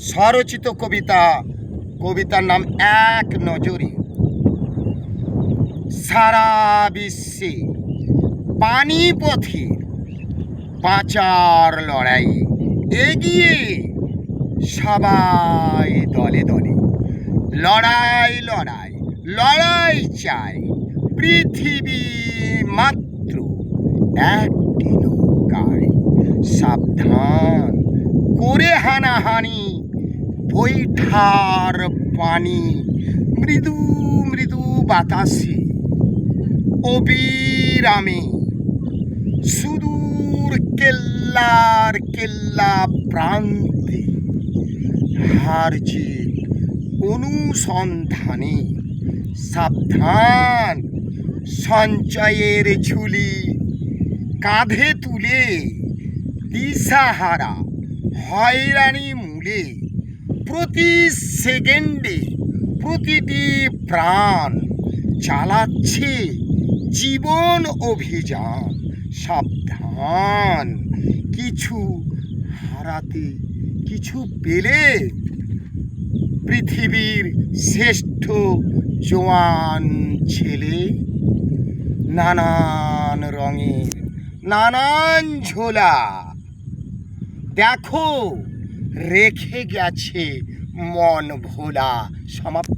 স্বরচিত কবিতার নাম এক নজরে। সারা বিশ্বে পানিপথের বাঁচার লড়াই এগিয়ে সবাই দলে দলে। লড়াই লড়াই লড়াই চাই, পৃথিবী মাত্র একটি নৌকায়। সাবধান করে হানাহানি বৈঠার পানি, মৃদু মৃদু বাতাসে অবিরামে সুদূর কেল্লা প্রান্তে হার জিত অনুসন্ধানে। সাবধান সঞ্চয়ের ঝুলি কাঁধে তুলে, দিশাহারা হয়রানি মূলে প্রতি সেকেন্ডে প্রতিটি প্রাণ চালাচ্ছে জীবন অভিযান। সাবধান কিছু হারাতে কিছু পেলে, পৃথিবীর শ্রেষ্ঠ জোয়ান ছেলে। নানান রঙের নানান ঝোলা দেখো রেখে গেছে মন ভোলা। সমাপ্ত।